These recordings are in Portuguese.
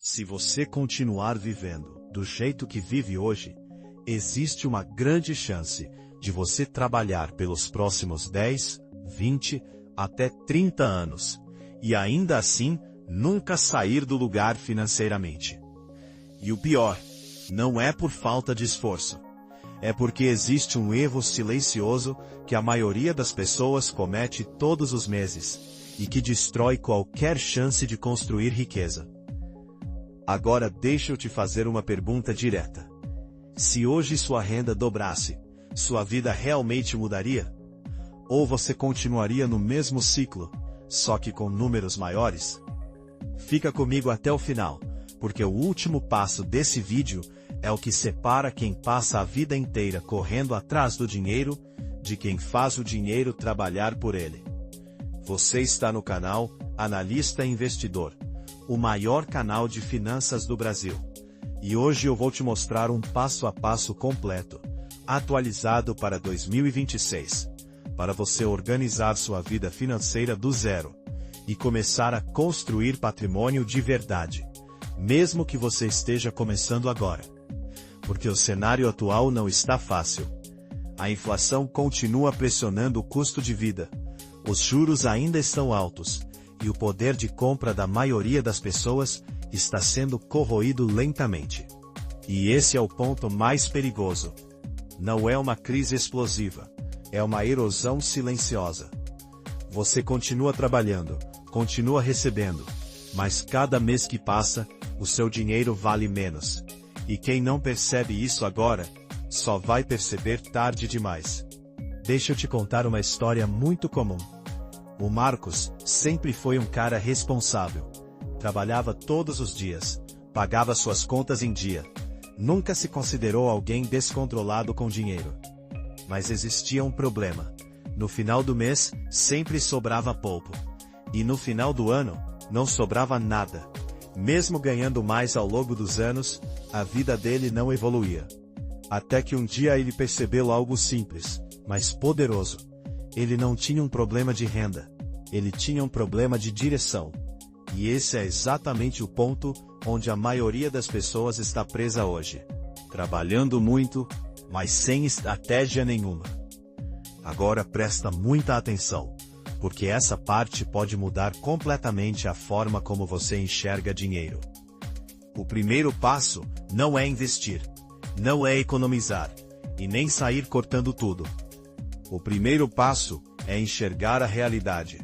Se você continuar vivendo do jeito que vive hoje, existe uma grande chance de você trabalhar pelos próximos 10, 20, até 30 anos, e ainda assim nunca sair do lugar financeiramente. E o pior, não é por falta de esforço. É porque existe um erro silencioso que a maioria das pessoas comete todos os meses, e que destrói qualquer chance de construir riqueza. Agora deixa eu te fazer uma pergunta direta. Se hoje sua renda dobrasse, sua vida realmente mudaria? Ou você continuaria no mesmo ciclo, só que com números maiores? Fica comigo até o final, porque o último passo desse vídeo é o que separa quem passa a vida inteira correndo atrás do dinheiro, de quem faz o dinheiro trabalhar por ele. Você está no canal Analista Investidor, o maior canal de finanças do Brasil. E hoje eu vou te mostrar um passo a passo completo, atualizado para 2026, para você organizar sua vida financeira do zero e começar a construir patrimônio de verdade, mesmo que você esteja começando agora. Porque o cenário atual não está fácil. A inflação continua pressionando o custo de vida, os juros ainda estão altos, e o poder de compra da maioria das pessoas está sendo corroído lentamente. E esse é o ponto mais perigoso. Não é uma crise explosiva, é uma erosão silenciosa. Você continua trabalhando, continua recebendo, mas cada mês que passa, o seu dinheiro vale menos. E quem não percebe isso agora, só vai perceber tarde demais. Deixa eu te contar uma história muito comum. O Marcos sempre foi um cara responsável. Trabalhava todos os dias, pagava suas contas em dia. Nunca se considerou alguém descontrolado com dinheiro. Mas existia um problema. No final do mês, sempre sobrava pouco. E no final do ano, não sobrava nada. Mesmo ganhando mais ao longo dos anos, a vida dele não evoluía. Até que um dia ele percebeu algo simples, mas poderoso. Ele não tinha um problema de renda. Ele tinha um problema de direção. E esse é exatamente o ponto onde a maioria das pessoas está presa hoje. Trabalhando muito, mas sem estratégia nenhuma. Agora presta muita atenção, porque essa parte pode mudar completamente a forma como você enxerga dinheiro. O primeiro passo não é investir, não é economizar, e nem sair cortando tudo. O primeiro passo é enxergar a realidade.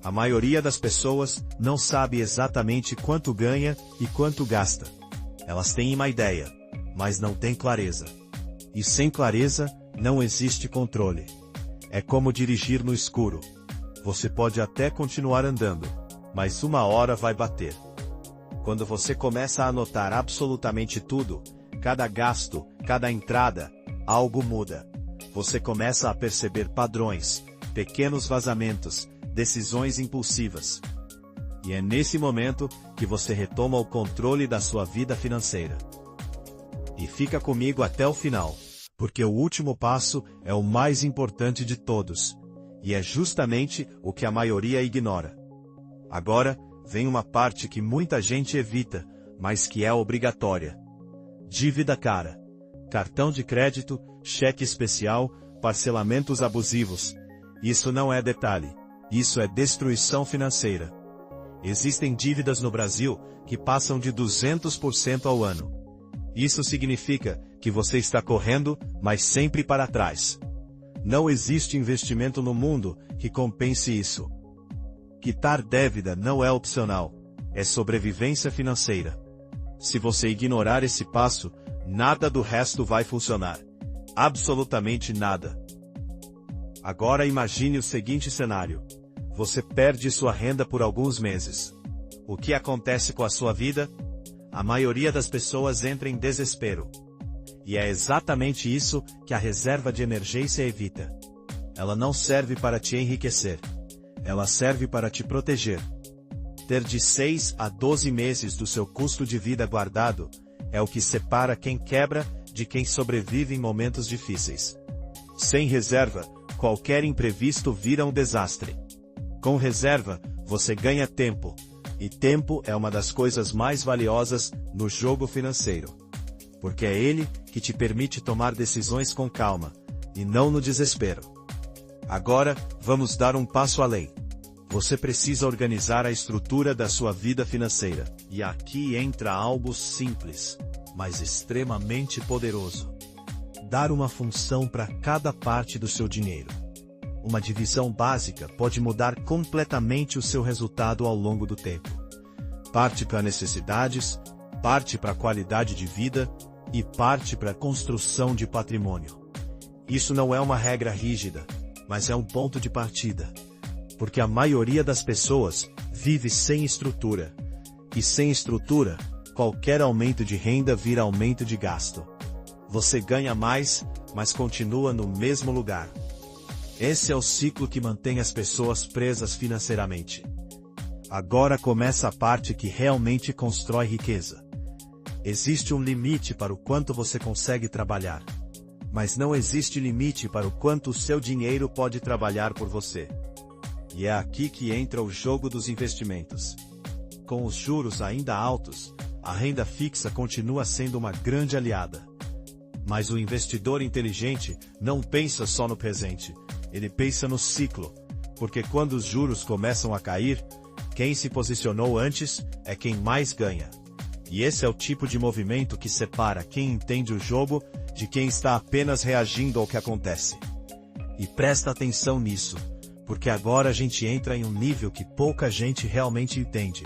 A maioria das pessoas não sabe exatamente quanto ganha e quanto gasta. Elas têm uma ideia, mas não têm clareza. E sem clareza, não existe controle. É como dirigir no escuro. Você pode até continuar andando, mas uma hora vai bater. Quando você começa a anotar absolutamente tudo, cada gasto, cada entrada, algo muda. Você começa a perceber padrões, pequenos vazamentos, decisões impulsivas. E é nesse momento que você retoma o controle da sua vida financeira. E fica comigo até o final, porque o último passo é o mais importante de todos. E é justamente o que a maioria ignora. Agora, vem uma parte que muita gente evita, mas que é obrigatória. Dívida cara. Cartão de crédito, cheque especial, parcelamentos abusivos. Isso não é detalhe. Isso é destruição financeira. Existem dívidas no Brasil que passam de 200% ao ano. Isso significa que você está correndo, mas sempre para trás. Não existe investimento no mundo que compense isso. Quitar dívida não é opcional, é sobrevivência financeira. Se você ignorar esse passo, nada do resto vai funcionar. Absolutamente nada. Agora imagine o seguinte cenário. Você perde sua renda por alguns meses. O que acontece com a sua vida? A maioria das pessoas entra em desespero. E é exatamente isso que a reserva de emergência evita. Ela não serve para te enriquecer. Ela serve para te proteger. Ter de 6 a 12 meses do seu custo de vida guardado é o que separa quem quebra de quem sobrevive em momentos difíceis. Sem reserva, qualquer imprevisto vira um desastre. Com reserva, você ganha tempo. E tempo é uma das coisas mais valiosas no jogo financeiro. Porque é ele que te permite tomar decisões com calma, e não no desespero. Agora, vamos dar um passo além. Você precisa organizar a estrutura da sua vida financeira. E aqui entra algo simples, mas extremamente poderoso. Dar uma função para cada parte do seu dinheiro. Uma divisão básica pode mudar completamente o seu resultado ao longo do tempo. Parte para necessidades, parte para qualidade de vida e parte para construção de patrimônio. Isso não é uma regra rígida, mas é um ponto de partida. Porque a maioria das pessoas vive sem estrutura. E sem estrutura, qualquer aumento de renda vira aumento de gasto. Você ganha mais, mas continua no mesmo lugar. Esse é o ciclo que mantém as pessoas presas financeiramente. Agora começa a parte que realmente constrói riqueza. Existe um limite para o quanto você consegue trabalhar. Mas não existe limite para o quanto o seu dinheiro pode trabalhar por você. E é aqui que entra o jogo dos investimentos. Com os juros ainda altos, a renda fixa continua sendo uma grande aliada. Mas o investidor inteligente não pensa só no presente, ele pensa no ciclo, porque quando os juros começam a cair, quem se posicionou antes é quem mais ganha. E esse é o tipo de movimento que separa quem entende o jogo de quem está apenas reagindo ao que acontece. E presta atenção nisso, porque agora a gente entra em um nível que pouca gente realmente entende.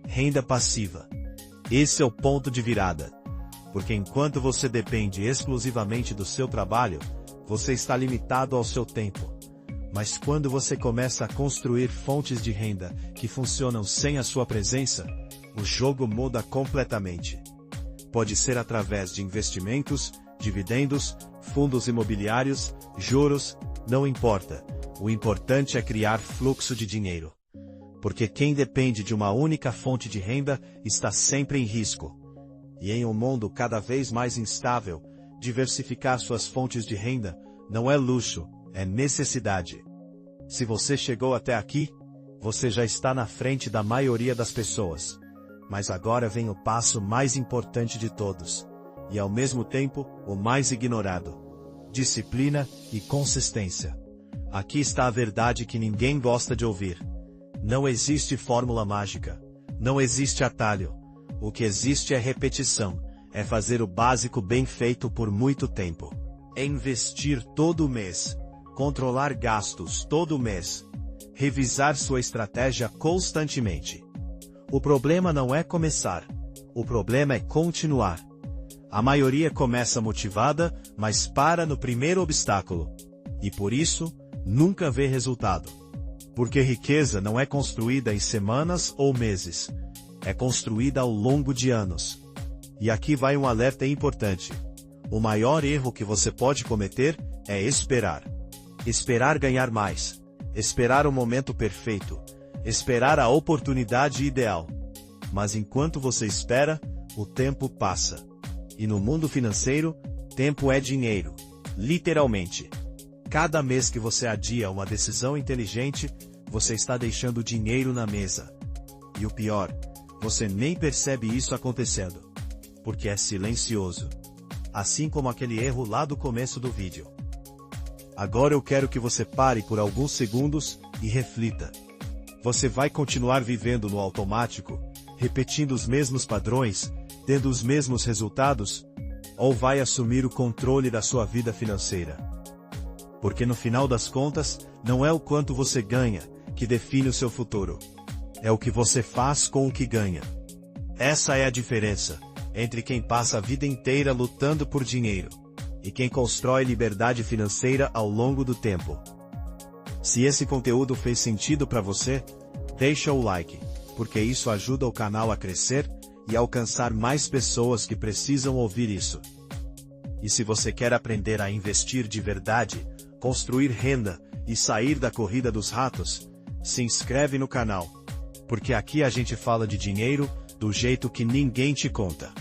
Renda passiva. Esse é o ponto de virada. Porque enquanto você depende exclusivamente do seu trabalho, você está limitado ao seu tempo. Mas quando você começa a construir fontes de renda que funcionam sem a sua presença, o jogo muda completamente. Pode ser através de investimentos, dividendos, fundos imobiliários, juros, não importa. O importante é criar fluxo de dinheiro. Porque quem depende de uma única fonte de renda está sempre em risco. E em um mundo cada vez mais instável, diversificar suas fontes de renda não é luxo, é necessidade. Se você chegou até aqui, você já está na frente da maioria das pessoas. Mas agora vem o passo mais importante de todos, e ao mesmo tempo, o mais ignorado. Disciplina e consistência. Aqui está a verdade que ninguém gosta de ouvir. Não existe fórmula mágica. Não existe atalho. O que existe é repetição. É fazer o básico bem feito por muito tempo. É investir todo mês. Controlar gastos todo mês. Revisar sua estratégia constantemente. O problema não é começar. O problema é continuar. A maioria começa motivada, mas para no primeiro obstáculo. E por isso, nunca vê resultado. Porque riqueza não é construída em semanas ou meses. É construída ao longo de anos. E aqui vai um alerta importante. O maior erro que você pode cometer é esperar. Esperar ganhar mais. Esperar o momento perfeito. Esperar a oportunidade ideal. Mas enquanto você espera, o tempo passa. E no mundo financeiro, tempo é dinheiro. Literalmente. Cada mês que você adia uma decisão inteligente, você está deixando dinheiro na mesa. E o pior, você nem percebe isso acontecendo. Porque é silencioso. Assim como aquele erro lá do começo do vídeo. Agora eu quero que você pare por alguns segundos e reflita. Você vai continuar vivendo no automático, repetindo os mesmos padrões, tendo os mesmos resultados? Ou vai assumir o controle da sua vida financeira? Porque no final das contas, não é o quanto você ganha que define o seu futuro. É o que você faz com o que ganha. Essa é a diferença entre quem passa a vida inteira lutando por dinheiro e quem constrói liberdade financeira ao longo do tempo. Se esse conteúdo fez sentido para você, deixa o like, porque isso ajuda o canal a crescer e alcançar mais pessoas que precisam ouvir isso. E se você quer aprender a investir de verdade, construir renda e sair da corrida dos ratos, se inscreve no canal. Porque aqui a gente fala de dinheiro do jeito que ninguém te conta.